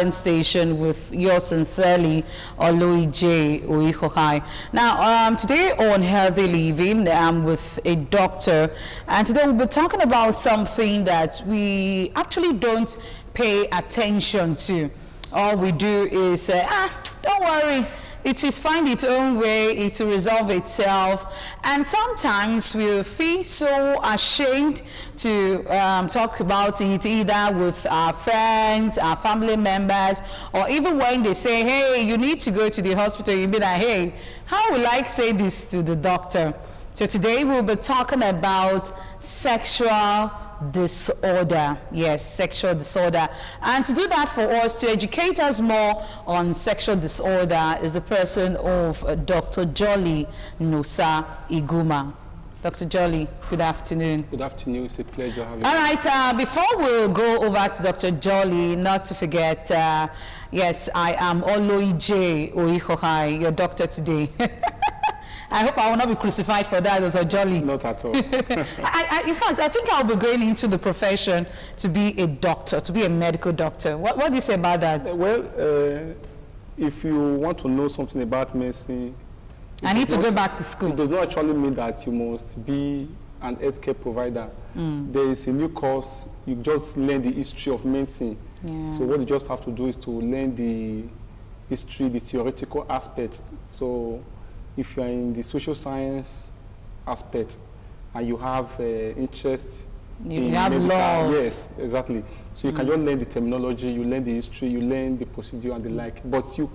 Station with yours sincerely, Oloy J. Oyihohai. Now, today on Healthy Living, I'm with a doctor, and today we'll be talking about something that we actually don't pay attention to. All we do is say, don't worry, it will find its own way, it will resolve itself. And sometimes we feel so ashamed to talk about it, either with our friends, our family members, or even when they say, hey, you need to go to the hospital, you'll be like, hey, how will I say this to the doctor? So today we'll be talking about sexual disorder. Yes, sexual disorder. And to do that for us, to educate us more on sexual disorder, is the person of Dr. Jolly Nosa Iguma. Dr. Jolly, good afternoon. Good afternoon. It's a pleasure having you. All right, before we go over to Dr. Jolly, not to forget, yes, I am Oloy J. Oyihohai, your doctor today. I hope I will not be crucified for that as a Jolly. Not at all. In fact, I think I'll be going into the profession to be a doctor, to be a medical doctor. What do you say about that? Well, if you want to know something about medicine, I need to go back to school. It does not actually mean that you must be an healthcare provider. There is a new course. You just learn the history of medicine. Yeah. So what you just have to do is to learn the history, the theoretical aspect. So if you are in the social science aspect and you have interest in have medical, law. yes, exactly. So you can just learn the terminology, you learn the history, you learn the procedure and the like, but you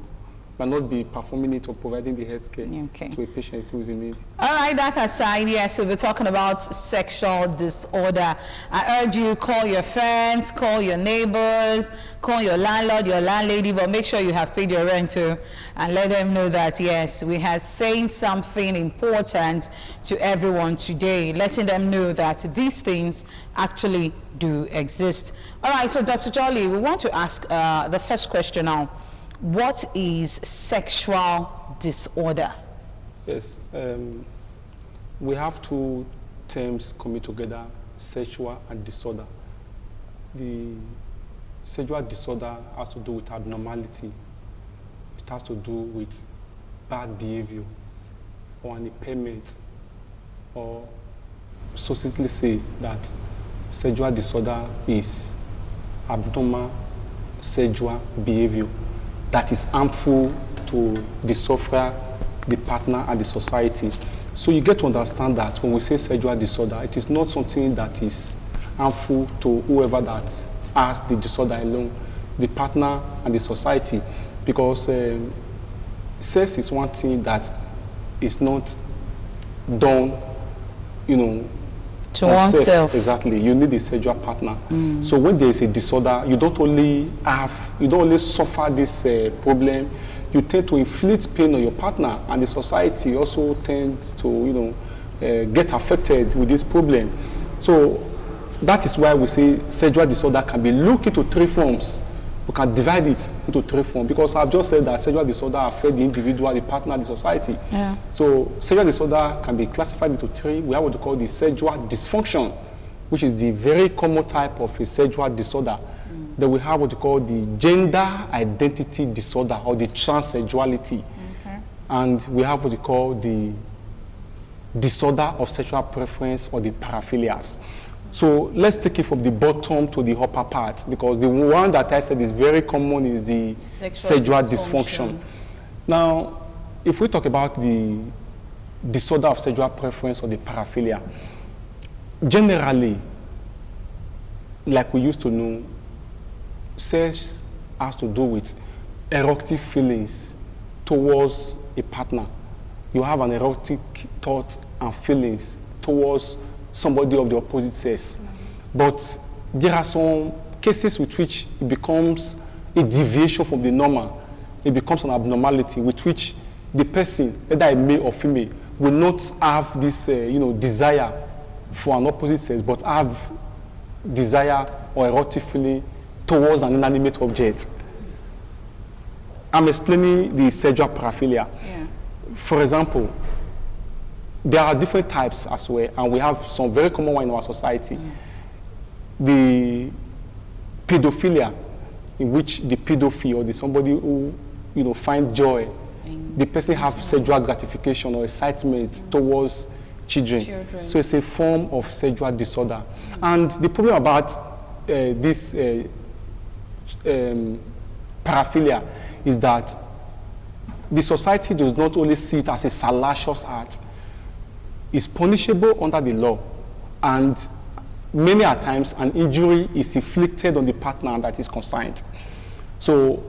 cannot be performing it or providing the health care to a patient who is in need. All right, that aside, yes, we'll be talking about sexual disorder. I urge you, call your friends, call your neighbors, call your landlord, your landlady, but make sure you have paid your rent too, and let them know that, yes, we are saying something important to everyone today, letting them know that these things actually do exist. All right, so Dr. Jolly, we want to ask the first question now. What is sexual disorder? Yes, we have two terms coming together, sexual and disorder. The sexual disorder has to do with abnormality. It has to do with bad behavior or an impairment, or succinctly say that sexual disorder is abnormal sexual behavior that is harmful to the sufferer, the partner, and the society. So you get to understand that when we say sexual disorder, it is not something that is harmful to whoever that has the disorder alone, the partner and the society, because sex is one thing that is not done, to oneself. Exactly. You need a sexual partner. So when there is a disorder, you don't only suffer this problem, you tend to inflict pain on your partner, and the society also tends to, get affected with this problem. So that is why we say sexual disorder can be looked into three forms. We can divide it into three forms, because I've just said that sexual disorder affects the individual, the partner, the society. Yeah. So sexual disorder can be classified into three. We have what we call the sexual dysfunction, which is the very common type of a sexual disorder. Then we have what we call the gender identity disorder, or the transsexuality. And we have what we call the disorder of sexual preference, or the paraphilias. So let's take it from the bottom to the upper part, because the one that I said is very common is the sexual dysfunction. Now, if we talk about the disorder of sexual preference, or the paraphilia, generally, like we used to know, sex has to do with erotic feelings towards a partner. You have an erotic thought and feelings towards somebody of the opposite sex. But there are some cases with which it becomes a deviation from the normal. It becomes an abnormality with which the person, whether a male or female, will not have this desire for an opposite sex, but have desire or erotic feeling towards an inanimate object. I'm explaining the sexual paraphilia. Yeah. For example, there are different types as well, and we have some very common one in our society. The pedophilia in which the pedophile or the somebody who, find joy, the person have sexual gratification or excitement towards children. So it's a form of sexual disorder. And the problem about this paraphilia is that the society does not only see it as a salacious act, it's punishable under the law, and many a times an injury is inflicted on the partner that is concerned. So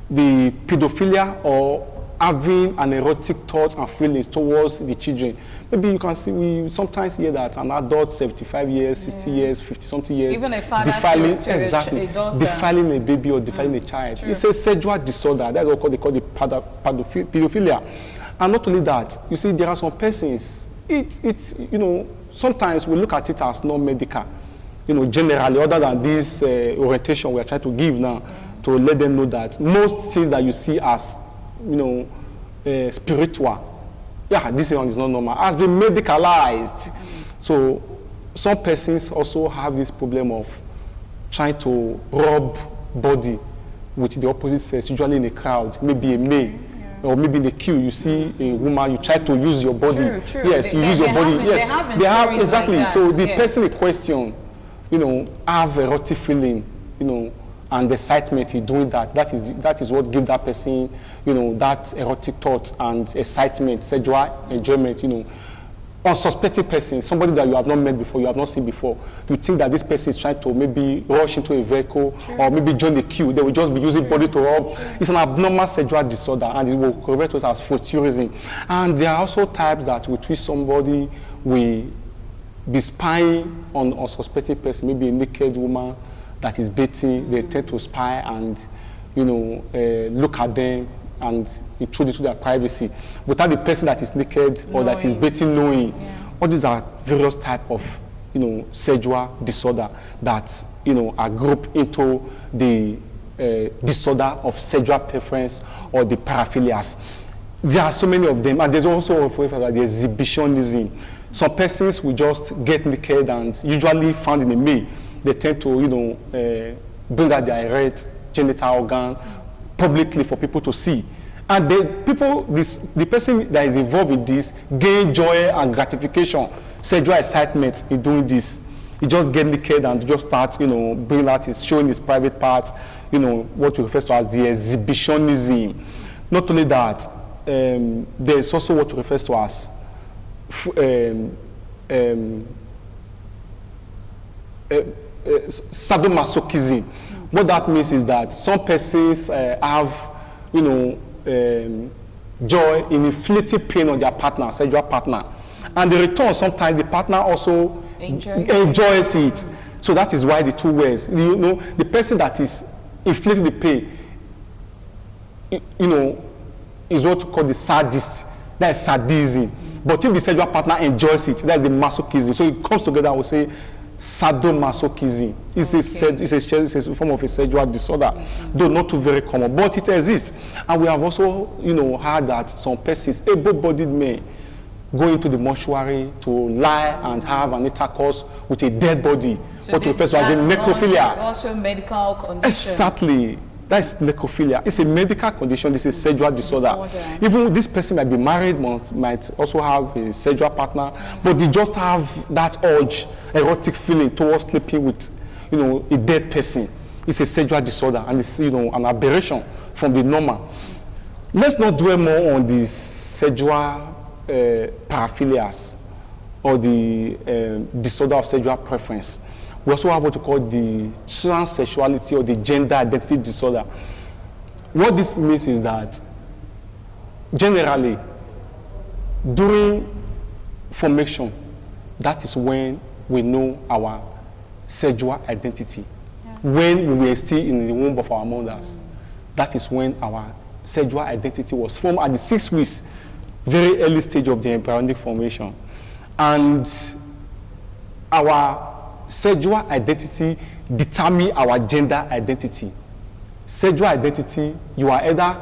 the pedophilia or having an erotic thoughts and feelings towards the children. Maybe you can see, we sometimes hear that an adult 75 years, 60 years, 50-something years, even a father defiling, to defiling a baby or defiling a child. True. It's a sexual disorder. That's what they call the pedophilia. And not only that, you see, there are some persons, it's sometimes we look at it as non-medical, generally, other than this orientation we are trying to give now, to let them know that most things that you see as spiritual, this one is not normal, has been medicalized. So some persons also have this problem of trying to rub body with the opposite sex, usually in a crowd, maybe a male, or maybe in the queue, you see a woman, you try to use your body. True. Yes, you use your body. Yes, they have exactly. Like that. So the person in question, have erotic feeling, and excitement in doing that. That is what gives that person, that erotic thought and excitement, sexual enjoyment, Unsuspecting person, somebody that you have not met before, you have not seen before, you think that this person is trying to maybe rush into a vehicle or maybe join the queue. They will just be using body to rub. It's an abnormal sexual disorder, and it will correct us as voyeurism. And there are also types that with which somebody will be spying on a suspecting person, maybe a naked woman that is bathing. They tend to spy and look at them and intrude into their privacy without the person that is naked or that is bathing knowing. All these are various types of sexual disorder that are grouped into the disorder of sexual preference or the paraphilias. There are so many of them, and there's also the exhibitionism. Some persons will just get naked, and usually found in a male, they tend to bring out their erect genital organ publicly for people to see. And the person that is involved in this gain joy and gratification, sexual excitement in doing this. He just get naked and just start, bringing out showing his private parts, what we refer to as the exhibitionism. Not only that, there's also what we refer to as sadomasochism. What that means is that some persons have, joy in inflicting pain on their partner, sexual partner. And the return, sometimes the partner also enjoys it. So that is why the two ways. The person that is inflicting the pain, is what we call the sadist. That is sadism. But if the sexual partner enjoys it, that is the masochism. So it comes together, I would say, sadomasochism. It's a form of a sexual disorder, though not too very common, but it exists. And we have also, heard that some persons, able-bodied men, go into the mortuary to lie and have an intercourse with a dead body. So what we refer to as the necrophilia. Also medical condition. Exactly. That's necrophilia. It's a medical condition. It's a sexual disorder. Even this person might be married, might also have a sexual partner, but they just have that urge, erotic feeling towards sleeping with, a dead person. It's a sexual disorder, and it's, an aberration from the normal. Let's not dwell more on the sexual paraphilias or the disorder of sexual preference. We also have what we call the transsexuality or the gender identity disorder. What this means is that generally during formation, that is when we know our sexual identity. When we were still in the womb of our mothers, that is when our sexual identity was formed at the 6 weeks, very early stage of the embryonic formation. And our sexual identity determines our gender identity. Sexual identity, you are either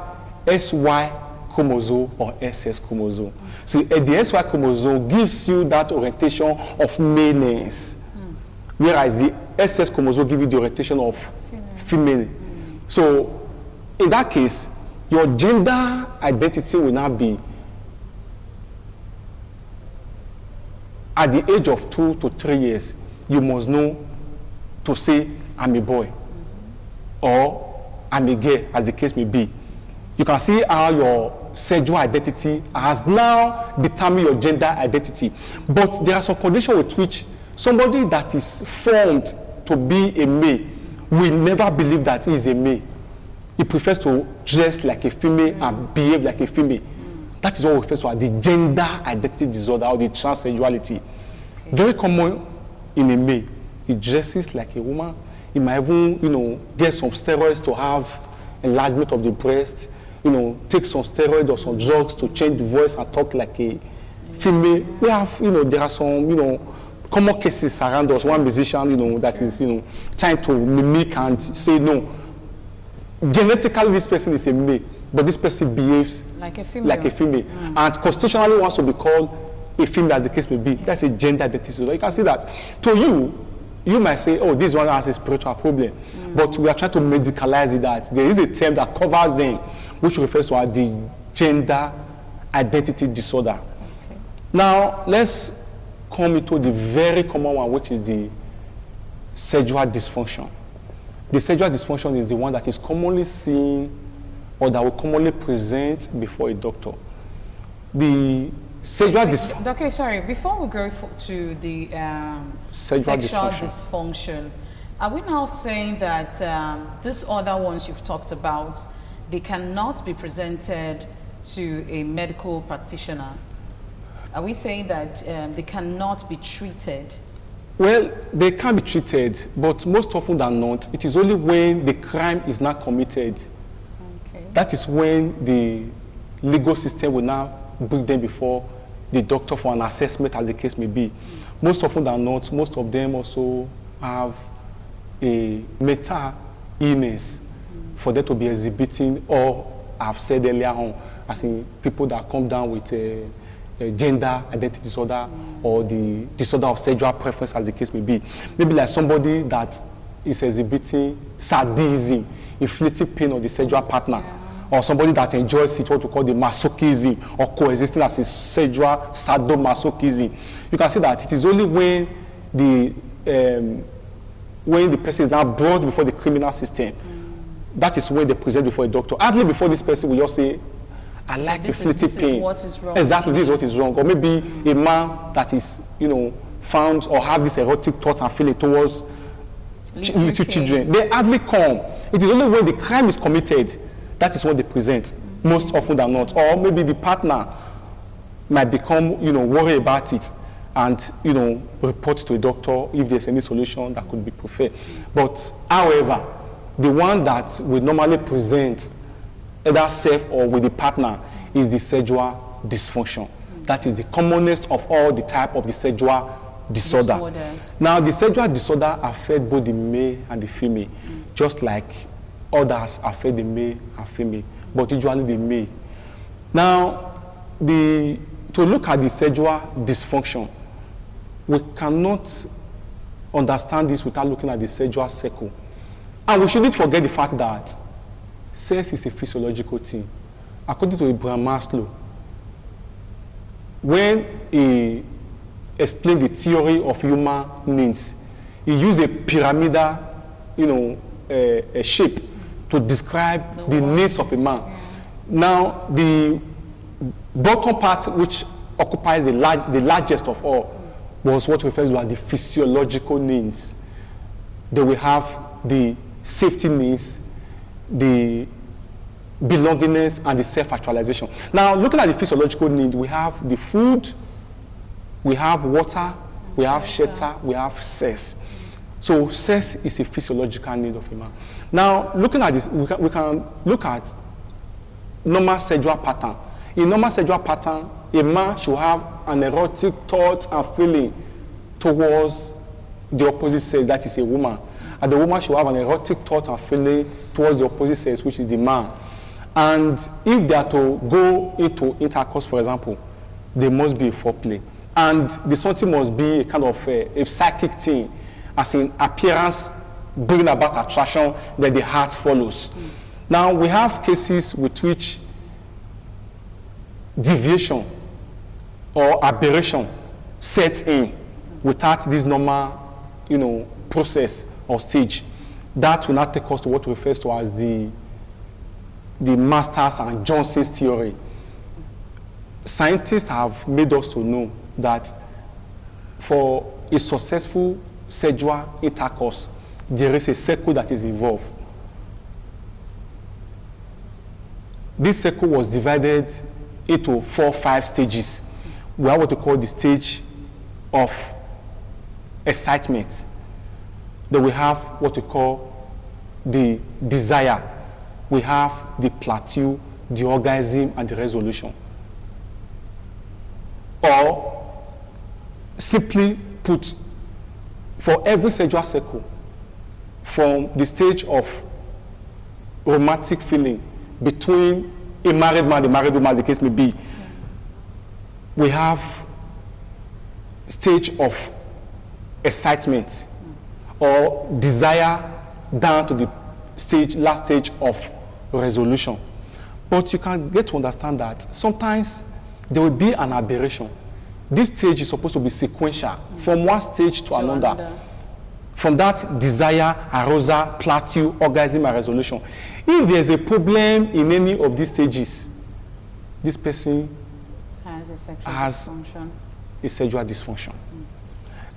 SY chromosome or SS chromosome. So the SY chromosome gives you that orientation of maleness, whereas the SS chromosome gives you the orientation of female. So in that case, your gender identity will now be at the age of 2 to 3 years, you must know to say, I'm a boy, or I'm a girl, as the case may be. You can see how your sexual identity has now determined your gender identity. But there are some conditions with which somebody that is formed to be a male will never believe that he is a male. He prefers to dress like a female and behave like a female. That is what we refer to as the gender identity disorder or the transsexuality. Very common in a male. He dresses like a woman. He might even, get some steroids to have enlargement of the breast. Take some steroids or some drugs to change the voice and talk like a female. We have, there are some, common cases around us. One musician, that is, trying to mimic and say no. Genetically, this person is a male, but this person behaves like a female. And constitutionally wants to be called a female, as the case may be. That's a gender identity. So you can see that. To you might say, oh, this one has a spiritual problem. But we are trying to medicalize it, that there is a term that covers them, which refers to the gender identity disorder. Okay. Now, let's come into the very common one, which is the sexual dysfunction. The sexual dysfunction is the one that is commonly seen or that will commonly present before a doctor. The sexual dysfunction. Okay, sorry. Before we go to the sexual dysfunction, are we now saying that these other ones you've talked about, they cannot be presented to a medical practitioner? Are we saying that they cannot be treated? Well, they can be treated, but most often than not, it is only when the crime is not committed. Okay. That is when the legal system will now bring them before the doctor for an assessment, as the case may be. Most often than not, most of them also have a mental illness for them to be exhibiting, or I've said earlier on, as in people that come down with a gender identity disorder or the disorder of sexual preference, as the case may be. Maybe like somebody that is exhibiting sadism, inflicting pain on the sexual partner, or somebody that enjoys it, what we call the masochism, or coexisting as a sexual sadomasochism. You can see that it is only when the person is now brought before the criminal system, that is when they present before a doctor. Hardly before this person will just say, I like inflicting pain. Is what is wrong. Exactly, this is what is wrong. Or maybe a man that is, found or have this erotic thought and feeling towards little children. They hardly come. It is only when the crime is committed, that is when they present, most often than not. Or maybe the partner might become, worry about it and, report to a doctor if there's any solution that could be preferred. But, however, the one that will normally present either self or with the partner is the sexual dysfunction. That is the commonest of all the type of the sexual disorder. Now, the sexual disorder affect both the male and the female, just like others affect the male and female, but usually the male. Now, to look at the sexual dysfunction, we cannot understand this without looking at the sexual cycle. And we shouldn't forget the fact that sex is a physiological thing. According to Abraham Maslow, when he explained the theory of human needs, he used a pyramidal, a shape to describe the needs of a man. Now, the bottom part, which occupies the largest of all, was what refers to as the physiological needs. They will have the safety needs, the belongingness, and the self-actualization. Now, looking at the physiological need, we have the food, we have water, we have shelter, we have sex. So sex is a physiological need of a man. Now, looking at this, we can look at normal sexual pattern. In normal sexual pattern, a man should have an erotic thought and feeling towards the opposite sex, that is a woman. And the woman should have an erotic thought and feeling towards the opposite sex, which is the man. And if they are to go into intercourse, for example, there must be a foreplay. And the something must be a kind of a psychic thing, as in appearance bringing about attraction, then the heart follows. Now, we have cases with which deviation or aberration sets in without this normal, process or stage. That will now take us to what refers to as the Masters and Johnson's theory. Scientists have made us to know that for a successful sexual intercourse, there is a circle that is involved. This circle was divided into 4 or 5 stages. We have what we call the stage of excitement. Then we have what we call the desire. We have the plateau, the orgasm, and the resolution. Or, simply put, for every sexual cycle, from the stage of romantic feeling between a married man, the married woman, as the case may be, we have stage of excitement or desire down to the last stage of resolution. But you can get to understand that sometimes there will be an aberration. This stage is supposed to be sequential from one stage to another. From that desire, arousal, plateau, orgasm, and resolution. If there's a problem in any of these stages, this person has a sexual dysfunction.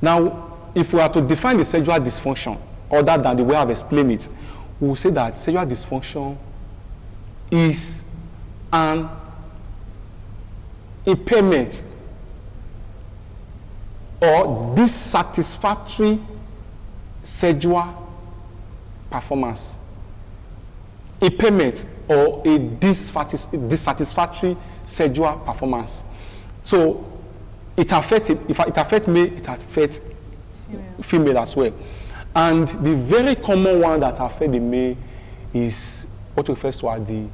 Now, if we are to define the sexual dysfunction, other than the way I've explained it, we will say that sexual dysfunction is an impairment or dissatisfactory sexual performance. Impairment or a dissatisfactory sexual performance. So it affects if it affects male, it affects female as well. And the very common one that affects the male is what refers to as the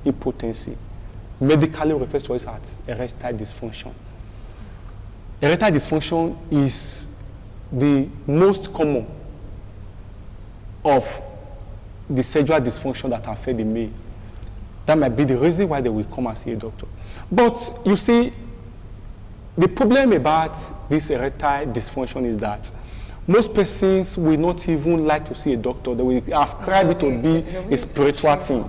impotency. Medically refers to it as erectile dysfunction. Erectile dysfunction is the most common of the sexual dysfunction that affect the male. That might be the reason why they will come and see a doctor. But you see, the problem about this erectile dysfunction is that most persons will not even like to see a doctor. They will ascribe it to be a spiritual thing.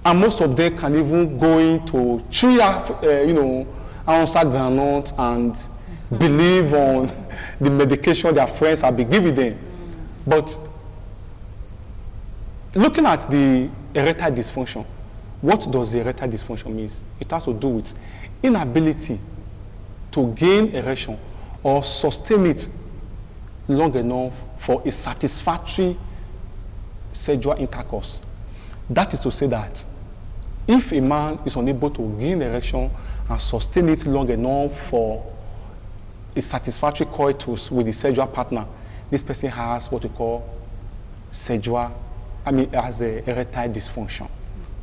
And most of them can even go into tree, answer groundnut and believe on the medication their friends have been giving them. But looking at the erectile dysfunction, what does the erectile dysfunction mean? It has to do with inability to gain erection or sustain it long enough for a satisfactory sexual intercourse. That is to say that if a man is unable to gain erection and sustain it long enough for a satisfactory coitus with the sexual partner, this person has what we call has a erectile dysfunction,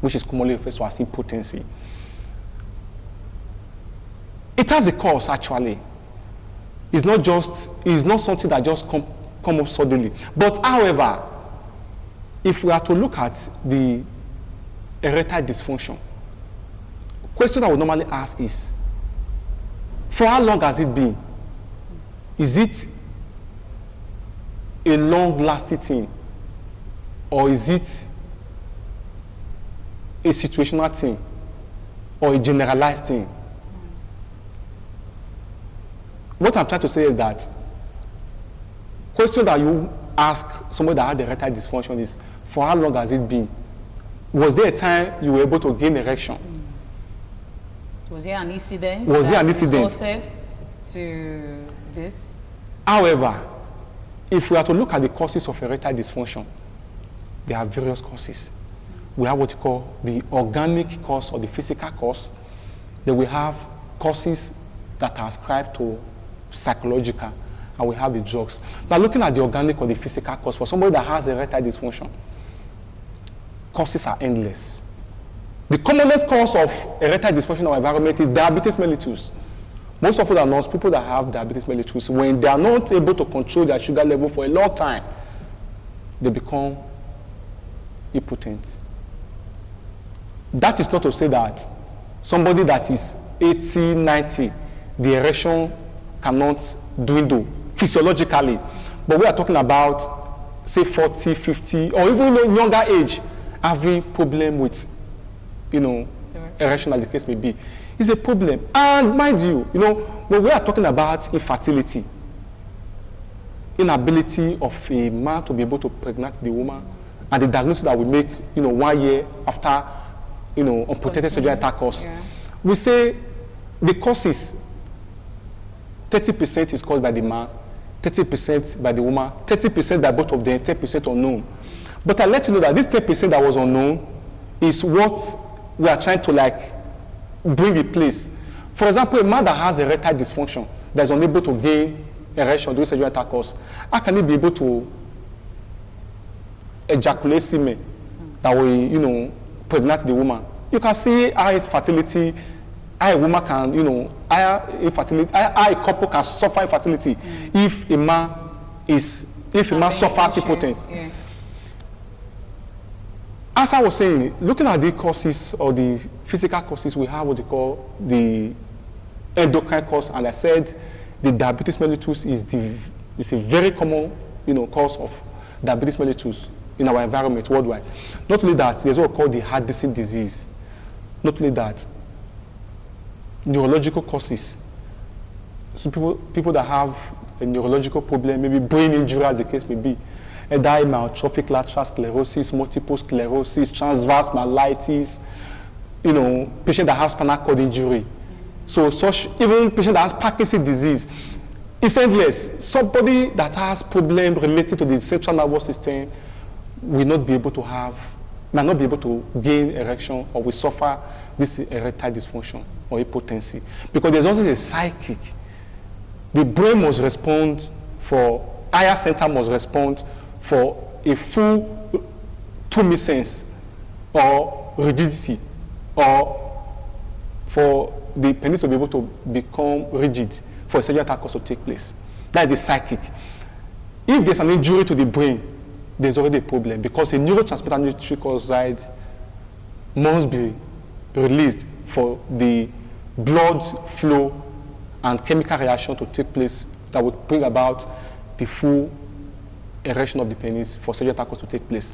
which is commonly referred to as impotency. It has a cause, actually. It's not something that just come up suddenly. But however, if we are to look at the erectile dysfunction, question I would normally ask is, for how long has it been? Is it a long-lasting thing? Or is it a situational thing? Or a generalized thing? What I'm trying to say is that question that you ask somebody that had erectile dysfunction is, for how long has it been? Was there a time you were able to gain erection? Was there an incident resulted to this? However, if we are to look at the causes of erectile dysfunction, there are various causes. We have what we call the organic cause or the physical cause. Then we have causes that are ascribed to psychological, and we have the drugs. Now, looking at the organic or the physical cause, for somebody that has erectile dysfunction, causes are endless. The commonest cause of erectile dysfunction in our environment is diabetes mellitus. Most of us know people that have diabetes mellitus, when they are not able to control their sugar level for a long time, they become impotent. That is not to say that somebody that is 80, 90, the erection cannot dwindle physiologically. But we are talking about, say, 40, 50, or even younger age, having problem with, erection, as the case may be. It's a problem. And mind you, when we are talking about infertility, inability of a man to be able to pregnant the woman, and the diagnosis that we make, 1 year after, unprotected sexual intercourse, we say the causes, 30% is caused by the man, 30% by the woman, 30% by both of them, 10% unknown. But I let you know that this 10% that was unknown is what we are trying to bring in place. For example, a man that has erectile dysfunction, that is unable to gain erection during sexual intercourse, how can he be able to ejaculate semen that will, pregnant the woman? You can see how his fertility, how a woman can, how a couple can suffer infertility if a man suffers impotence. Yes. As I was saying, looking at the causes or the physical causes, we have what they call the endocrine cause, and I said the diabetes mellitus is a very common, cause of diabetes mellitus in our environment worldwide. Not only that, there's what we call the heart disease. Not only that, neurological causes. So people that have a neurological problem, maybe brain injury as the case may be, amyotrophic lateral sclerosis, multiple sclerosis, transverse myelitis, patient that has spinal cord injury. So even patient that has Parkinson's disease, it's endless. Somebody that has problem related to the central nervous system will not be able to might not be able to gain erection, or will suffer this erectile dysfunction or impotency. Because there's also a psychic. The brain must respond higher center must respond for a full tumescence or rigidity, or for the penis to be able to become rigid for a sexual intercourse to take place. That is the psychic. If there's an injury to the brain, there's already a problem, because a neurotransmitter nitric oxide must be released for the blood flow and chemical reaction to take place that would bring about the full erection of the penis for sexual intercourse to take place.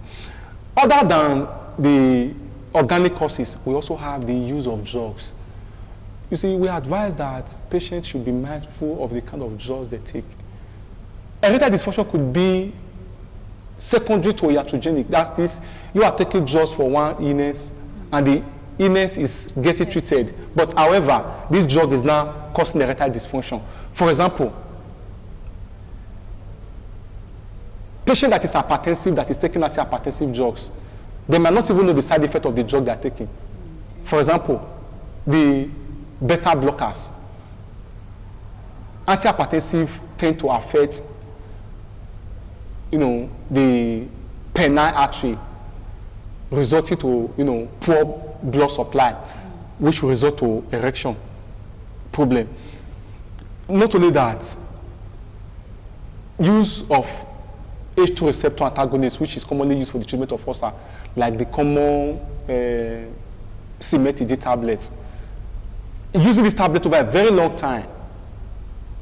Other than the organic causes, we also have the use of drugs. You see, we advise that patients should be mindful of the kind of drugs they take. Erectile dysfunction could be secondary to iatrogenic. That is, you are taking drugs for one illness, and the illness is getting treated. But however, this drug is now causing erectile dysfunction. For example, patient that is hypertensive, that is taking antihypertensive drugs, they might not even know the side effect of the drug they are taking. For example, the beta blockers. Antihypertensive tend to affect, the penile artery, resulting to, poor blood supply, which will result to erection problem. Not only that, use of H2 receptor antagonists, which is commonly used for the treatment of ulcer, like the common Cimetidine tablets. Using this tablet over a very long time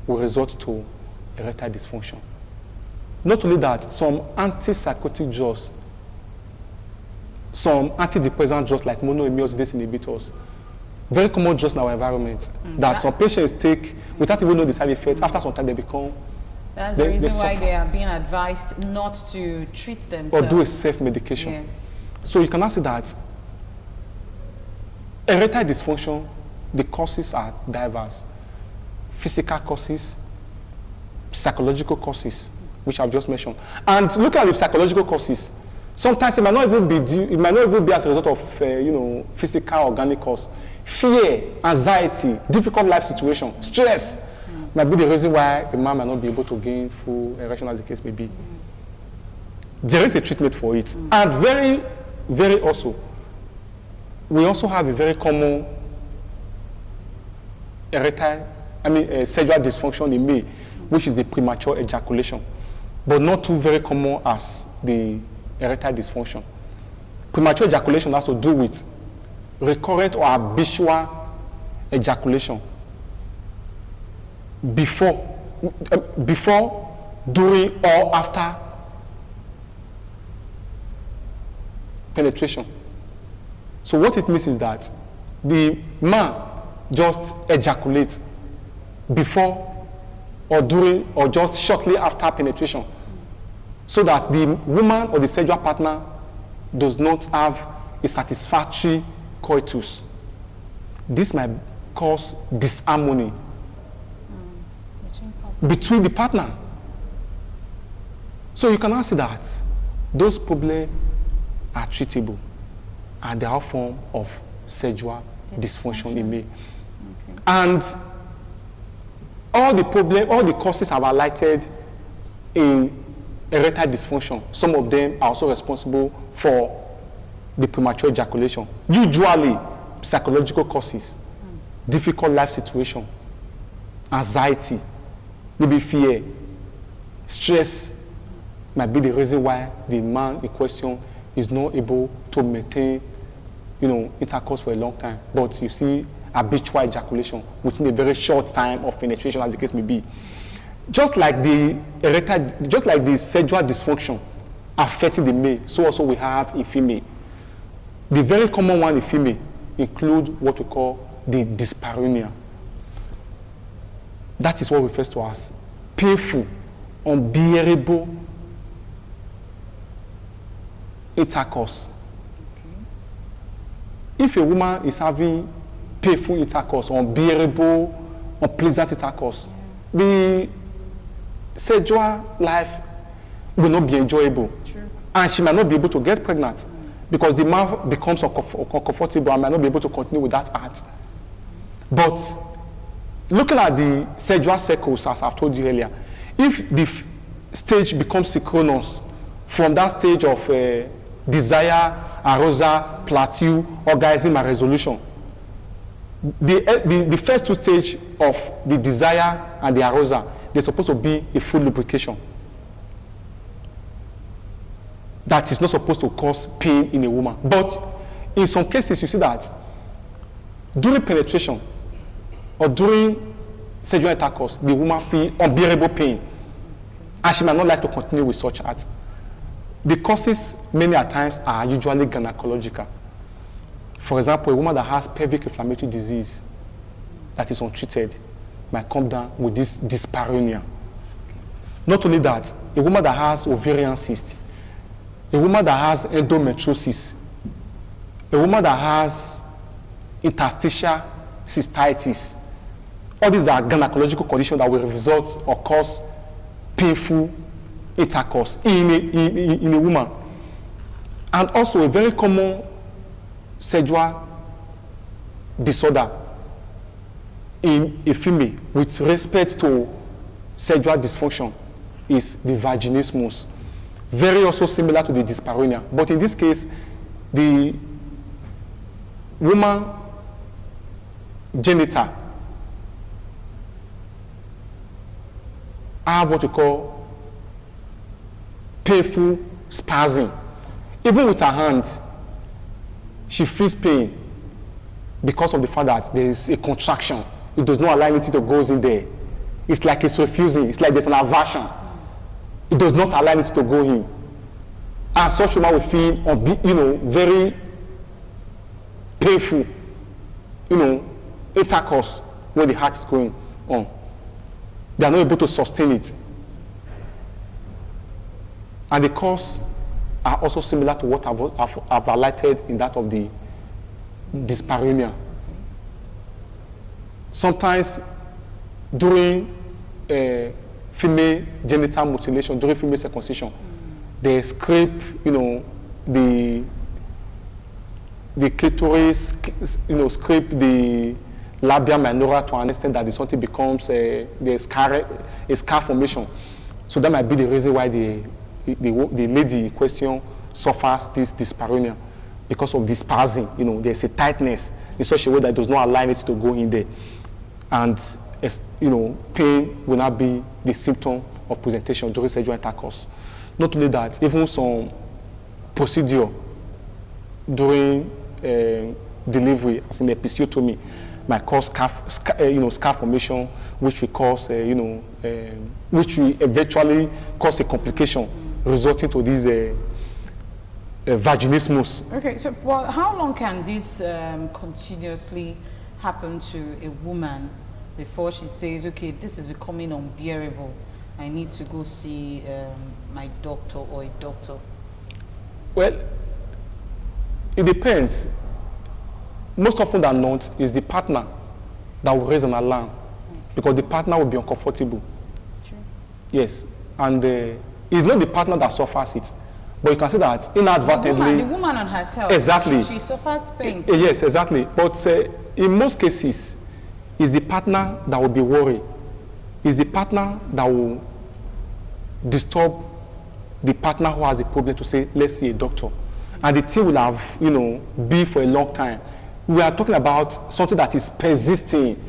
will result to erectile dysfunction. Not only that, some antipsychotic drugs, some antidepressant drugs like monoaminosidase inhibitors, very common drugs in our environment, that some patients take without even knowing the side effects. After some time, they become. That's the reason why they are being advised not to treat themselves. Or do a self-medication. Yes. So you can see that erectile dysfunction, the causes are diverse. Physical causes, psychological causes, which I've just mentioned. And look at the psychological causes. Sometimes it might not even be as a result of physical organic cause. Fear, anxiety, difficult life situation, stress might be the reason why a man might not be able to gain full erection, as the case may be. There is a treatment for it. And very, very also, we also have a very common sexual dysfunction in male, which is the premature ejaculation, but not too very common as the erectile dysfunction. Premature ejaculation has to do with recurrent or habitual ejaculation before, during, or after penetration. So what it means is that the man just ejaculates before or during or just shortly after penetration, so that the woman or the sexual partner does not have a satisfactory coitus. This might cause disharmony between the partner. So you can now see that those problems are treatable and they are a form of sexual dysfunction in male. Okay. And all the causes I've highlighted in erectile dysfunction, some of them are also responsible for the premature ejaculation. Usually, psychological causes, difficult life situation, anxiety, maybe fear, stress might be the reason why the man in question is not able to maintain, intercourse for a long time. But you see habitual ejaculation within a very short time of penetration, as the case may be. Just like the sexual dysfunction affecting the male, so also we have in female. The very common one in female include what we call the dyspareunia. That is what refers to as painful, unbearable intercourse. Okay. If a woman is having painful intercourse, unbearable, unpleasant intercourse, the sexual life will not be enjoyable. True. And she might not be able to get pregnant because the man becomes uncomfortable and might not be able to continue with that act. But looking at the sexual cycles, as I've told you earlier, if the stage becomes synchronous from that stage of desire, arousal, plateau, orgasm, and resolution, the first two stages of the desire and the arousal, they're supposed to be a full lubrication. That is not supposed to cause pain in a woman. But in some cases, you see that during penetration or during sexual intercourse, the woman feels unbearable pain, and she might not like to continue with such acts. The causes many at times are usually gynecological. For example, a woman that has pelvic inflammatory disease that is untreated might come down with this dyspareunia. Not only that, a woman that has ovarian cyst, a woman that has endometriosis, a woman that has interstitial cystitis, all these are gynecological conditions that will result or cause painful intercourse in a woman. And also a very common sexual disorder in a female with respect to sexual dysfunction is the vaginismus. Very also similar to the dyspareunia. But in this case, the woman genital have what we call painful spasm. Even with her hand, she feels pain because of the fact that there is a contraction. It does not allow anything to go in there. It's like it's refusing. It's like there's an aversion. It does not allow anything to go in. And such woman will feel, very painful, intercourse when the heart is going on. They are not able to sustain it. And the cause are also similar to what I've highlighted in that of the dyspareunia. Sometimes during female genital mutilation, during female circumcision, they scrape, the clitoris, scrape the labia minora to an extent that the something becomes a scar formation. So that might be the reason why the lady in question suffers this dyspareunia, because of the spasm. There's a tightness in such a way that does not allow it to go in there. And pain will not be the symptom of presentation during sexual intercourse. Not only that, even some procedure during delivery, as in episiotomy, might cause scar formation, which will cause, which will eventually cause a complication resulting to this vaginismus. Okay, so well, how long can this continuously happen to a woman before she says, okay, this is becoming unbearable, I need to go see my doctor or a doctor? Well, it depends. Most often than not, is the partner that will raise an alarm, because the partner will be uncomfortable. True. Yes, and it's not the partner that suffers it, but you can say that inadvertently. The woman on herself. Exactly. She suffers pain. Yes, exactly. But in most cases, it's the partner that will be worried. It's the partner that will disturb the partner who has the problem to say, let's see a doctor. And the thing will have, be for a long time. We are talking about something that is persisting,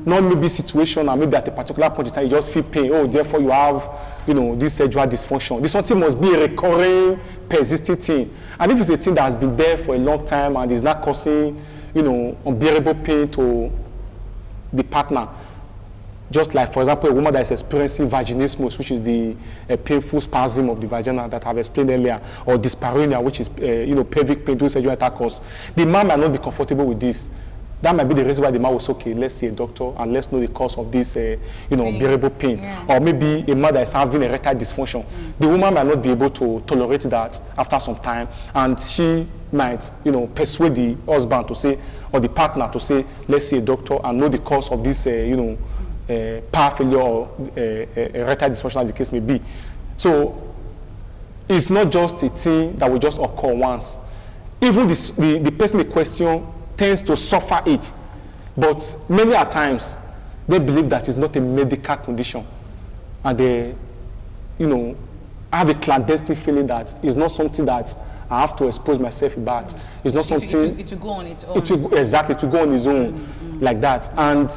not maybe situation, and maybe at a particular point in time you just feel pain. Oh, therefore you have, this sexual dysfunction. This something must be a recurring, persisting thing. And if it's a thing that has been there for a long time and is not causing, unbearable pain to the partner, just like, for example, a woman that is experiencing vaginismus, which is the painful spasm of the vagina that I've explained earlier, or dyspareunia, which is, pelvic pain during sexual intercourse, the man might not be comfortable with this. That might be the reason why the man was okay, let's see a doctor and let's know the cause of this, unbearable pain. Yeah. Or maybe a man that is having erectile dysfunction. The woman might not be able to tolerate that after some time, and she might, persuade the husband to say, or the partner to say, let's see a doctor and know the cause of this, power failure or erectile dysfunction, as the case may be. So it's not just a thing that will just occur once. Even the person in question tends to suffer it, but many a times they believe that it's not a medical condition, and they, have a clandestine feeling that it's not something that I have to expose myself about. It's not something. It will go on its own. Exactly, to go on its own, like that, and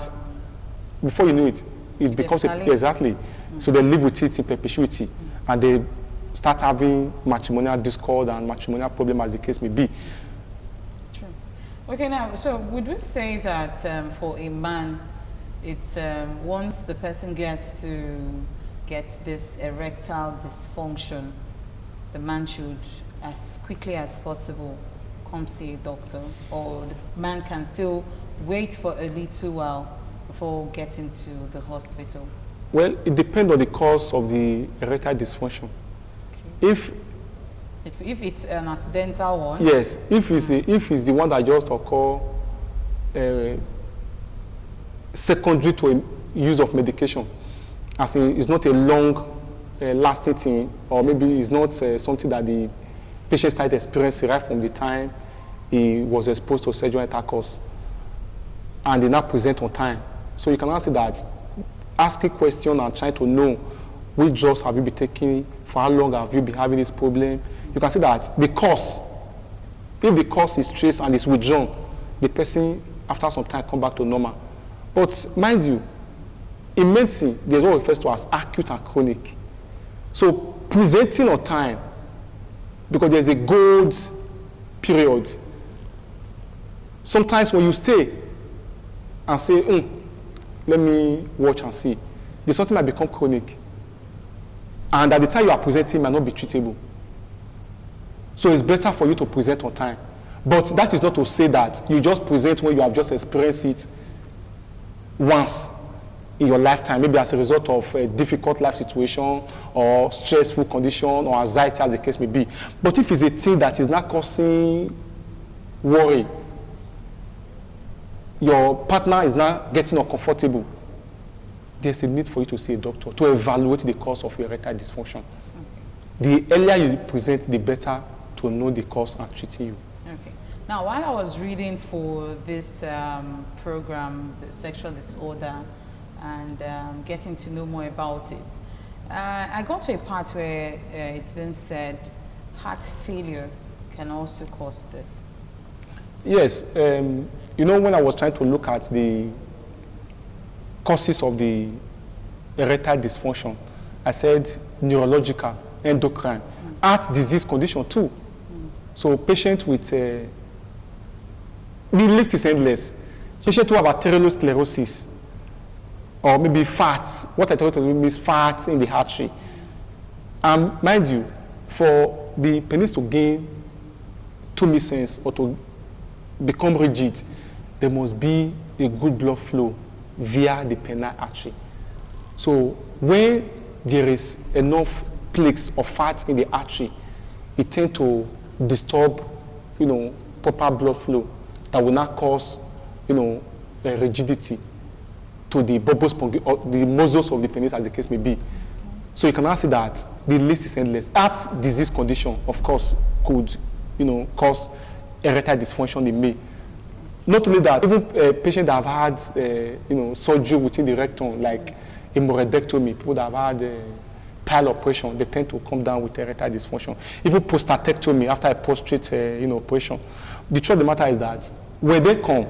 before you know it, it becomes exactly. So they live with it in perpetuity, and they start having matrimonial discord and matrimonial problem, as the case may be. True. Okay, now, so would we say that for a man, it's once the person gets this erectile dysfunction, the man should, as quickly as possible, come see a doctor, or the man can still wait for a little while before getting to the hospital? Well, it depends on the cause of the erectile dysfunction. Okay. If it's an accidental one? Yes, if it's the one that just occur secondary to a use of medication, as in it's not a long lasting thing, or maybe it's not something that the patient started experiencing right from the time he was exposed to sexual intercourse, and they now present on time. So you can answer that, asking questions and trying to know which drugs have you been taking, for how long have you been having this problem. You can see that the cause, if the cause is traced and is withdrawn, the person after some time come back to normal. But mind you, in medicine, there's what refers to as acute and chronic. So presenting on time, because there's a gold period. Sometimes when you stay and say, let me watch and see, the something might become chronic. And at the time you are presenting, might not be treatable. So it's better for you to present on time. But that is not to say that you just present when you have just experienced it once in your lifetime, maybe as a result of a difficult life situation or stressful condition or anxiety, as the case may be. But if it's a thing that is not causing worry, your partner is not getting uncomfortable, there's a need for you to see a doctor to evaluate the cause of your erectile dysfunction. Okay. The earlier you present, the better to know the cause and treating you. Okay. Now, while I was reading for this program, the sexual disorder, and getting to know more about it, I got to a part where it's been said heart failure can also cause this. Yes. When I was trying to look at the causes of the erectile dysfunction, I said neurological, endocrine, heart disease condition too. So patients with, the list is endless. Patients who have arteriosclerosis, or maybe fats. What I told you means fats in the artery. Mind you, for the penis to gain tumescence or to become rigid, there must be a good blood flow via the penile artery. So when there is enough plaques or fats in the artery, it tends to disturb, proper blood flow that will not cause, a rigidity to the bulbous or the muscles of the penis, as the case may be. So you can now see that the list is endless. Heart disease condition, of course, could, cause erectile dysfunction in me. Not only that, even patients that have had, surgery within the rectum, like hemorrhoidectomy, people that have had pile operation, they tend to come down with erectile dysfunction. Even prostatectomy after a prostate, operation. The truth of the matter is that when they come,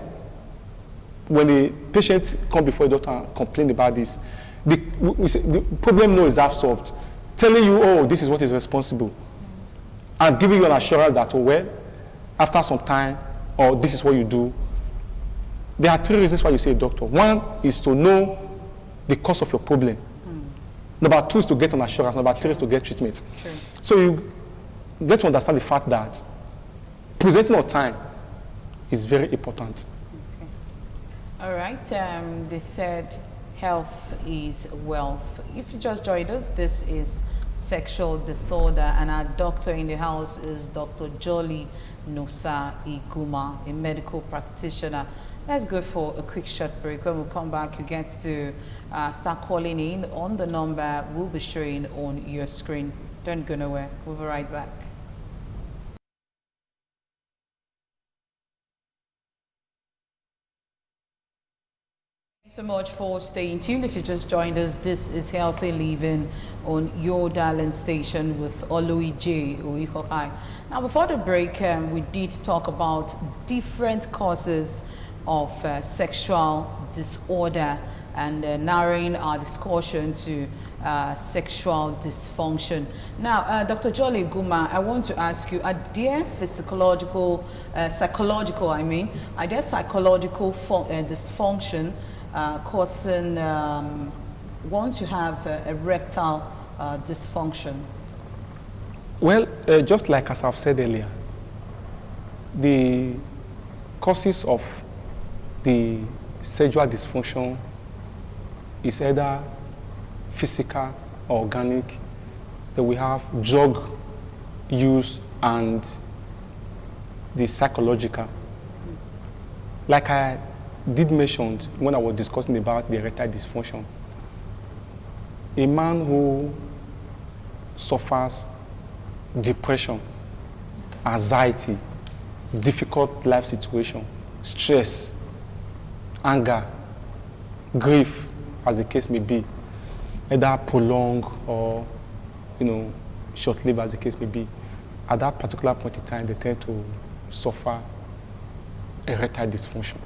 when the patient come before the doctor and complain about this, the problem no is half solved. Telling you, oh, this is what is responsible, and giving you an assurance that, oh, well, after some time, or this is what you do. There are 3 reasons why you see a doctor. 1 is to know the cause of your problem. Number 2 is to get an assurance. Number 3 is to get treatment. True. So you get to understand the fact that presenting on time is very important. Okay. All right. They said health is wealth. If you just joined us, this is Sexual Disorder, and our doctor in the house is Dr. Jolly Nosa Iguma, a medical practitioner. Let's go for a quick short break. When we come back, you get to start calling in on the number we'll be showing on your screen. Don't go nowhere. We'll be right back. Thank you so much for staying tuned. If you just joined us, this is Healthy Living on your darling station with Oluije Oikokai. Now, before the break, we did talk about different causes of sexual disorder and narrowing our discussion to sexual dysfunction. Now, Dr. Jolly Iguma, I want to ask you, are there psychological dysfunction causing one to have erectile dysfunction? Well, just like as I've said earlier, the causes of the sexual dysfunction is either physical or organic. Then we have drug use and the psychological. Like I did mention when I was discussing about the erectile dysfunction, a man who suffers depression, anxiety, difficult life situation, stress, anger, grief, as the case may be, either prolonged or, short-lived, as the case may be, at that particular point in time, they tend to suffer erectile dysfunction.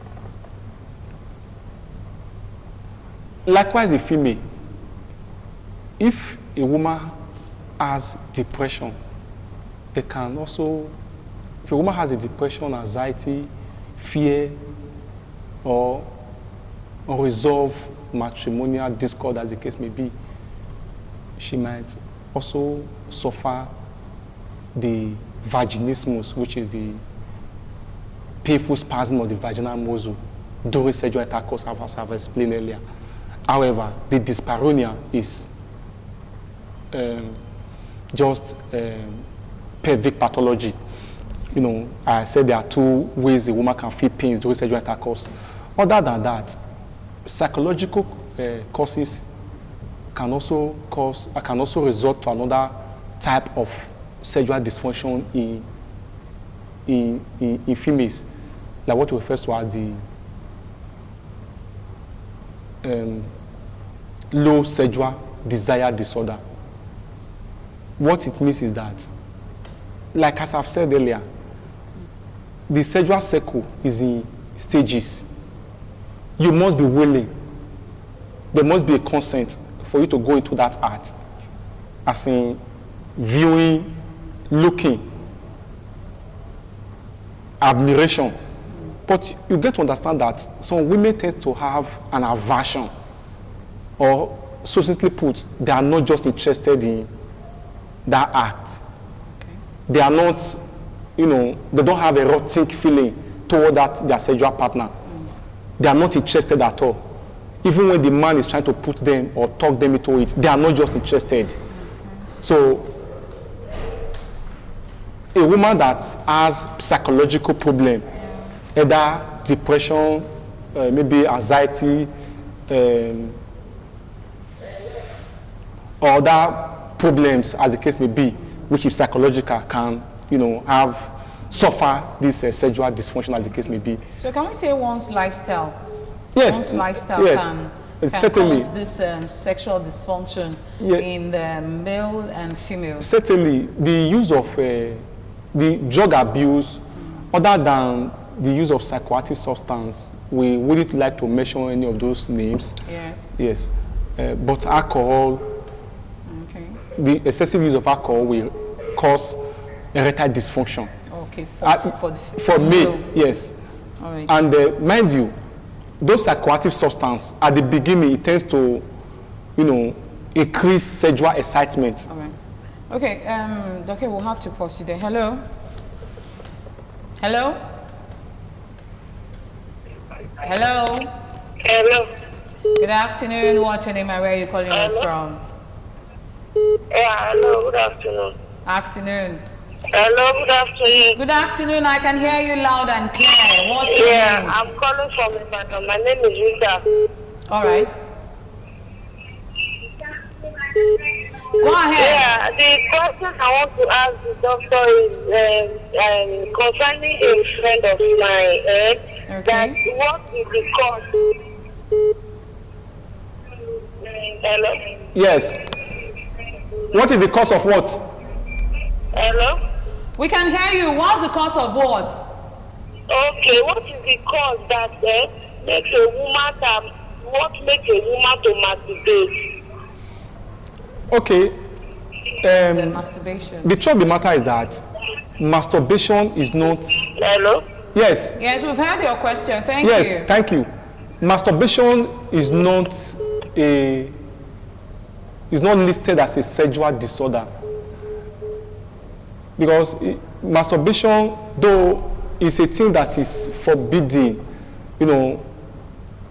Likewise, a female, if a woman has depression, they can also, if a woman has a depression, anxiety, fear, or unresolved matrimonial discord, as the case may be, she might also suffer the vaginismus, which is the painful spasm of the vaginal muscle during sexual intercourse, as I've explained earlier. However, the dyspareunia is just pelvic pathology. I said there are 2 ways a woman can feel pains during sexual intercourse. Other than that, psychological causes can also result to another type of sexual dysfunction in females, like what we refer to as the low sexual desire disorder. What it means is that, like as I've said earlier, the sexual cycle is in stages. You must be willing. There must be a consent for you to go into that act. As in, viewing, looking, admiration. But you get to understand that some women tend to have an aversion, or succinctly put, they are not just interested in that act. Okay. They are not, you know, they don't have a erotic feeling toward that their sexual partner. They are not interested at all. Even when the man is trying to put them or talk them into it, they are not just interested. So a woman that has psychological problem, either depression, maybe anxiety, or other problems, as the case may be, which is psychological, can, you know, suffer this sexual dysfunction, as the case may be. So can we say one's lifestyle? Yes. One's lifestyle Yes. can Certainly. cause this sexual dysfunction in the male and female. Certainly, the use of the drug abuse, other than the use of psychoactive substance, we wouldn't like to mention any of those names. Yes. Yes. But alcohol, Okay. the excessive use of alcohol will cause erectile dysfunction. Okay. For me, male. yes. All right. And mind you, those psychoactive substances, at the beginning, it tends to, you know, increase sexual excitement. All right. Okay. Okay. We'll have to proceed there. Hello. Hello. Hello. Hello. Good afternoon. What's your name and where are you calling us from? Yeah, hello, good afternoon. Afternoon. Hello, good afternoon. Good afternoon. I can hear you loud and clear. What's your name? I'm calling from Ibadan. My name is Rita. All right. Go ahead. Yeah, the question I want to ask the doctor is concerning a friend of mine. That what is the cause? Hello? Yes. What is the cause of what? Hello? We can hear you. What's the cause of what? Okay, what is the cause that makes a woman what makes a woman to masturbate? Okay. Masturbation. The truth of the matter is that masturbation is not. Hello? Yes. Yes, we've heard your question. Thank Yes, you. thank you. Masturbation is not listed as a sexual disorder, because masturbation, though, is a thing that is forbidden, you know,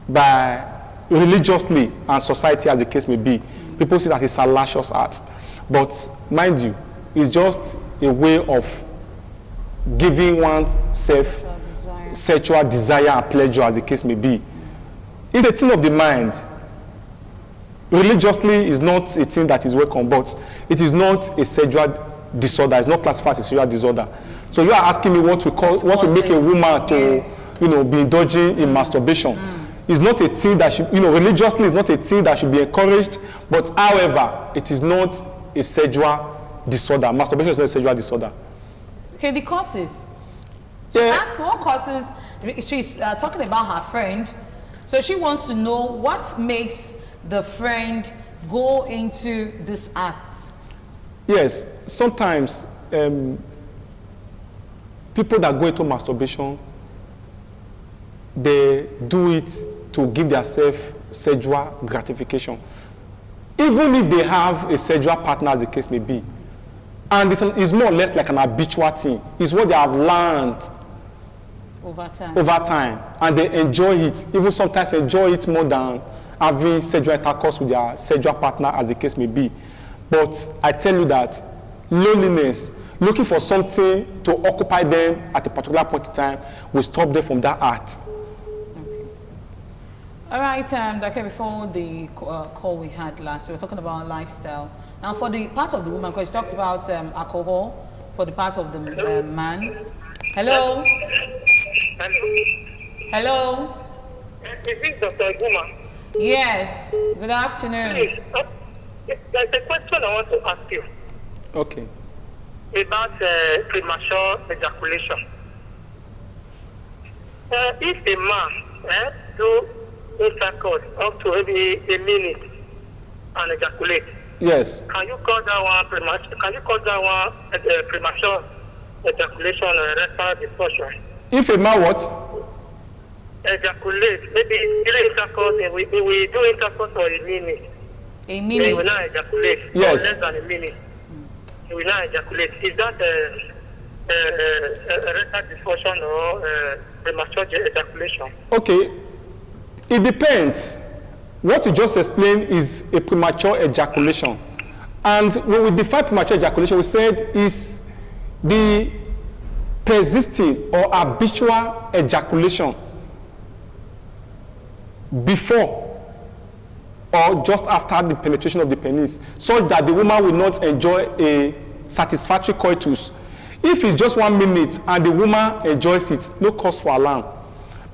by religiously and society, as the case may be. People see it as a salacious act, but mind you, it's just a way of giving oneself sexual desire and pleasure, as the case may be. It's a thing of the mind. Religiously is not a thing that is welcome, but it is not a sexual disorder. It's not classified as a sexual disorder. So you are asking me what will make a woman to, you know, be indulging in masturbation. It's not a thing that should, you know, religiously is not a thing that should be encouraged, but however, it is not a sexual disorder. Masturbation is not a sexual disorder. Okay, the causes. She asked what causes. She's talking about her friend, so she wants to know what makes the friend go into this act. Yes, sometimes people that go into masturbation, they do it to give themselves sexual gratification, even if they have a sexual partner, as the case may be. And it's more or less like an habitual thing. It's what they have learned over time, and they enjoy it, even sometimes enjoy it more than having sexual intercourse with their sexual partner, as the case may be. But I tell you that loneliness, looking for something to occupy them at a particular point in time, will stop them from that act. Okay. All right, okay, before the call we had last, we were talking about lifestyle. Now, for the part of the woman, because you talked about alcohol, for the part of the man. Hello? Hello? Is this Dr. Guma? Yes. Good afternoon. Please, there's a question I want to ask you. Okay. About premature ejaculation. If a man do intercourse up to maybe a minute and ejaculate, Yes. Can you call that one premature? Can you call that one premature ejaculation or erectile dysfunction? If a man what? Ejaculate, maybe during intercourse, we do intercourse for a minute. A He minute. will not ejaculate. Yes. For less than a minute. He will not ejaculate. Is that erectile dysfunction or premature ejaculation? Okay. It depends. What you just explained is a premature ejaculation. And when we define premature ejaculation, we said is the persisting or habitual ejaculation before or just after the penetration of the penis, such that the woman will not enjoy a satisfactory coitus. If it's just 1 minute and the woman enjoys it, no cause for alarm.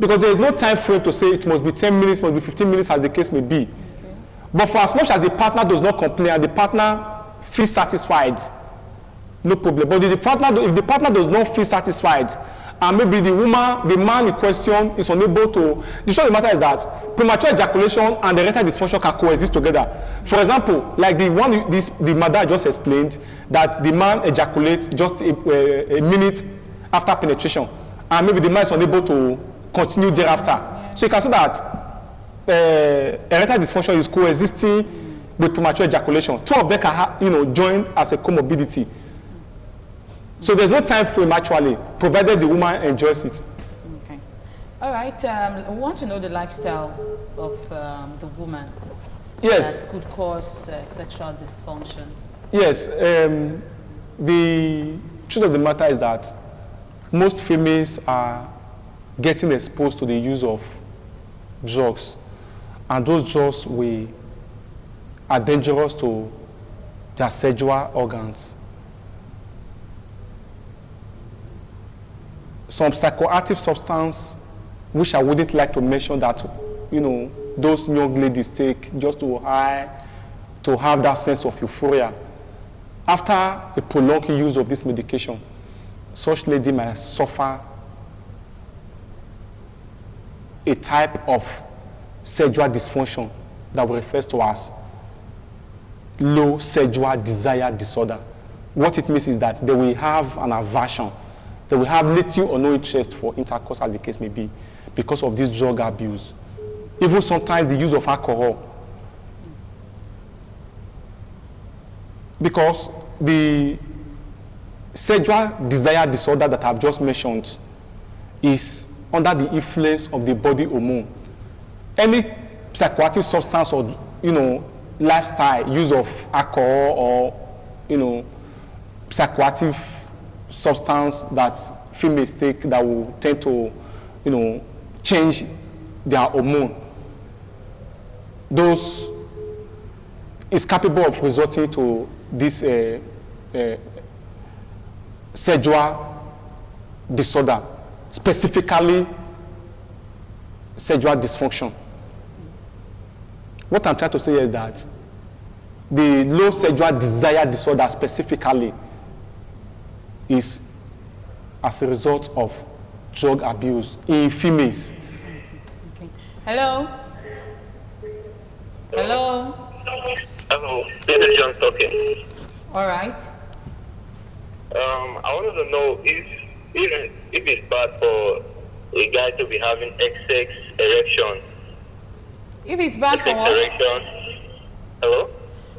Because there is no time frame to say it must be 10 minutes, must be 15 minutes, as the case may be. Okay. But for as much as the partner does not complain and the partner feels satisfied, no problem. But if the partner does not feel satisfied, and maybe the man in question is unable to, the truth of the matter is that premature ejaculation and erectile dysfunction can coexist together. For example, like the mother just explained, that the man ejaculates just a minute after penetration, and maybe the man is unable to continue thereafter. So you can see that erectile dysfunction is coexisting with premature ejaculation. Two of them can join as a comorbidity. So there's no time frame actually, provided the woman enjoys it. Okay. All right. I want to know the lifestyle of the woman. Yes. That could cause sexual dysfunction. Yes. The truth of the matter is that most females are getting exposed to the use of drugs, and those drugs are dangerous to their sexual organs. Some psychoactive substance, which I wouldn't like to mention, that those young ladies take just to have that sense of euphoria. After a prolonged use of this medication, such lady might suffer a type of sexual dysfunction that we refer to as low sexual desire disorder. What it means is that they will have an aversion. They will have little or no interest for intercourse, as the case may be, because of this drug abuse. Even sometimes the use of alcohol. Because the sexual desire disorder that I've just mentioned is under the influence of the body hormone. Any psychoactive substance or lifestyle, use of alcohol or psychoactive substance that females take that will tend to change their hormone, those is capable of resulting to this sexual disorder, specifically sexual dysfunction. What I'm trying to say is that the low sexual desire disorder specifically is as a result of drug abuse in females. Okay. Hello? Hello? Hello, this is John talking. All right. I wanted to know if it's bad for a guy to be having excess erection. If it's bad for what? Erection. Hello?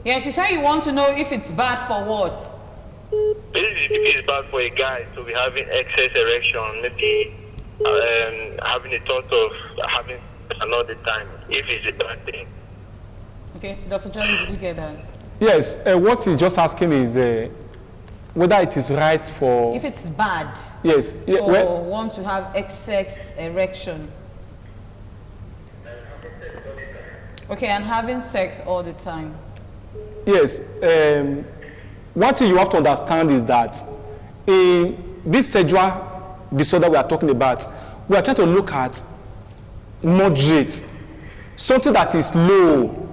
Yes, you say you want to know if it's bad for what? If it's bad for a guy to be having excess erection, maybe having a thought of having another time, if it's a bad thing. Okay, Dr. Johnny, did you get that? Yes, what he's just asking is whether it is right for... If it's bad yes, for one to have excess erection. Okay, and having sex all the time. Yes, one thing you have to understand is that in this sexual disorder we are talking about, we are trying to look at moderate. Something that is low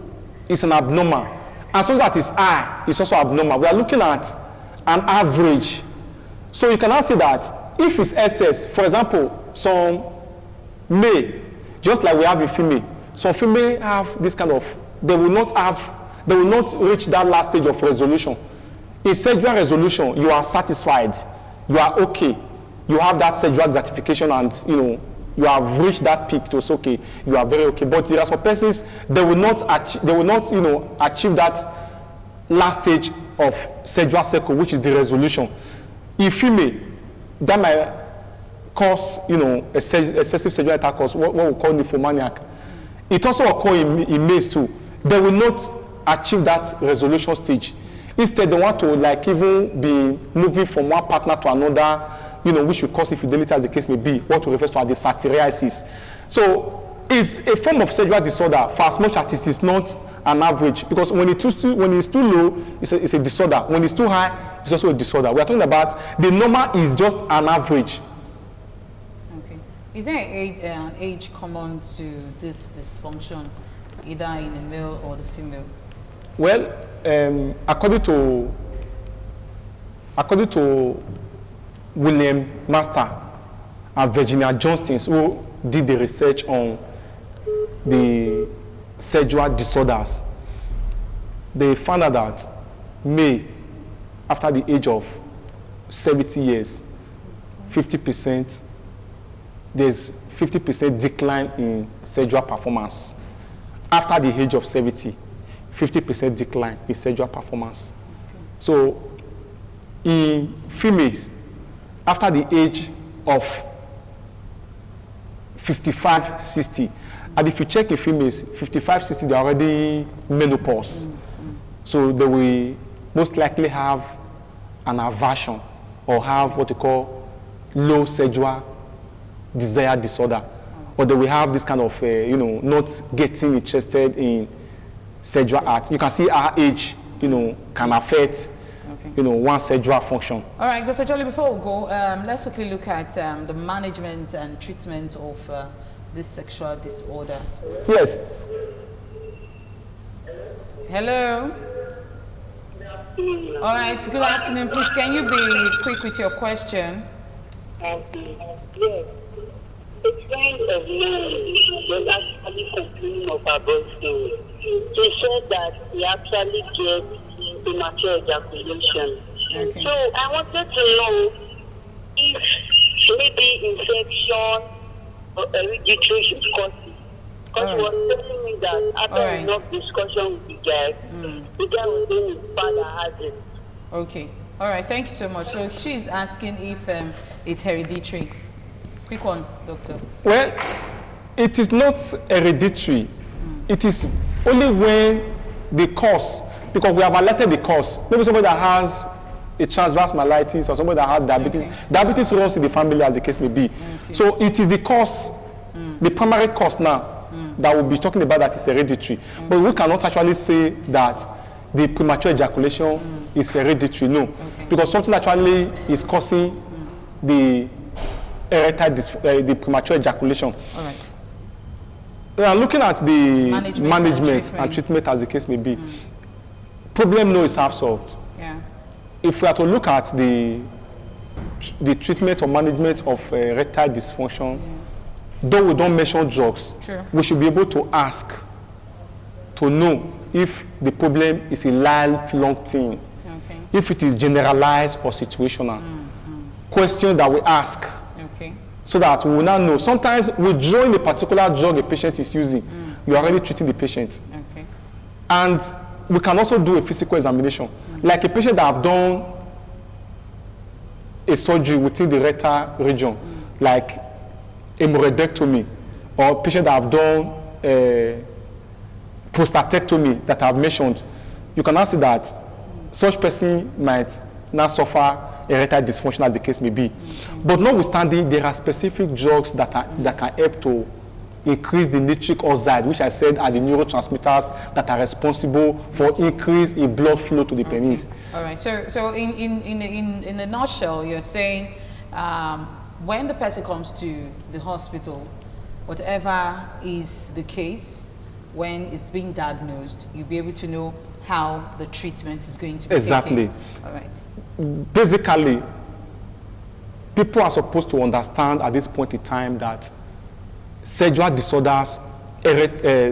is an abnormal, and something that is high is also abnormal. We are looking at an average. So you cannot say that if it's excess, for example, some male, just like we have in female, some female have this kind of, they will not have they will not reach that last stage of resolution. In sexual resolution, you are satisfied, you are okay, you have that sexual gratification, and you have reached that peak. It's okay, you are very okay. But there are some persons, they will not achieve that last stage of sexual cycle, which is the resolution. In female, that might cause excessive sexual intercourse, what we call nymphomaniac. It also occurs in males too. They will not achieve that resolution stage. Instead, they want to even be moving from one partner to another, which will cause infidelity, as the case may be, what we refer to as the satyriasis. So it's a form of sexual disorder for as much as it is not an average, because when it's too low, it's a disorder. When it's too high, it's also a disorder. We are talking about the normal is just an average. Okay. Is there an age common to this dysfunction, either in the male or the female? Well, according to William Master and Virginia Johnston, who did the research on the sexual disorders, they found out that male, after the age of 70 years, 50%, there's 50% decline in sexual performance. After the age of 70, 50% decline in sexual performance. Okay. So in females, after the age of 55, 60, and if you check in females, 55, 60, they're already menopause. So they will most likely have an aversion or have what you call low sexual desire disorder. Or they will have this kind of, not getting interested in sexual act. You can see our age, can affect, one sexual function. All right, Dr. Jolly, before we go, let's quickly look at the management and treatment of this sexual disorder. Yes. Hello. All right, good afternoon. Please, can you be quick with your question? Yes. A friend of mine was actually complaining of her breast pain. She said that he actually gets premature ejaculation. Okay. So I wanted to know if maybe infection or hereditary should cause it. Because he was telling me that after enough discussion with the guy was saying his father has it. Okay. All right. Thank you so much. So she's asking if it's hereditary. Quick one, doctor. Well, it is not hereditary. It is only when the cause, because we have alerted the cause. Maybe somebody that has a transverse myelitis or somebody that has diabetes. Okay. Diabetes runs in the family, as the case may be. Okay. So it is the cause, the primary cause now, that we'll be talking about, that is hereditary. But we cannot actually say that the premature ejaculation is hereditary, no. Because something actually is causing the the premature ejaculation. All right. Looking at the management and treatment, as the case may be, problem no is half solved. Yeah. If we are to look at the treatment or management of erectile dysfunction, though we don't mention drugs, we should be able to ask to know if the problem is a lifelong thing, if it is generalized or situational. Questions that we ask, so that we will now know. Sometimes withdrawing a particular drug a patient is using, you're already treating the patient. And we can also do a physical examination. Like a patient that have done a surgery within the rectal region, like hemorrhoidectomy, or patient that have done prostatectomy that I've mentioned, you can now see that such person might now suffer erectile dysfunction, as the case may be. But notwithstanding, there are specific drugs that can help to increase the nitric oxide, which I said are the neurotransmitters that are responsible for increase in blood flow to the penis. All right. So in a nutshell, you're saying when the person comes to the hospital, whatever is the case, when it's being diagnosed, you'll be able to know how the treatment is going to be taken. All right. Basically, people are supposed to understand at this point in time that sexual disorders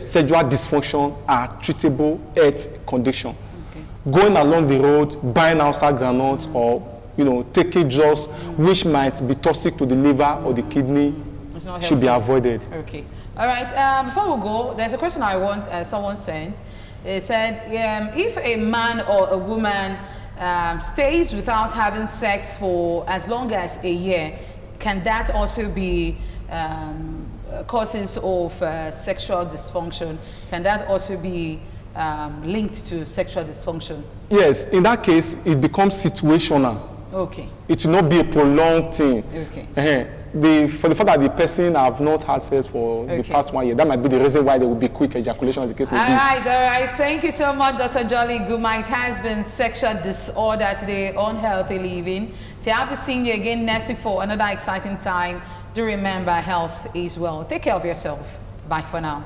sexual dysfunction are treatable health condition. Okay. Going along the road, buying outside groundnuts, or taking drugs which might be toxic to the liver or the kidney should be avoided. Okay. All right. Before we go, there's a question I want someone sent. They said, if a man or a woman stays without having sex for as long as a year, can that also be causes of sexual dysfunction? Can that also be linked to sexual dysfunction? Yes, in that case, it becomes situational. Okay. It will not be a prolonged thing. Okay. For the fact that the person have not had sex for the past 1 year, that might be the reason why there will be quick ejaculation as the case may be. All right. Thank you so much, Dr. Jolly Guma. It has been sexual disorder today on Healthy Living. I'll be seeing you again next week for another exciting time. Do remember, health is wealth. Take care of yourself. Bye for now.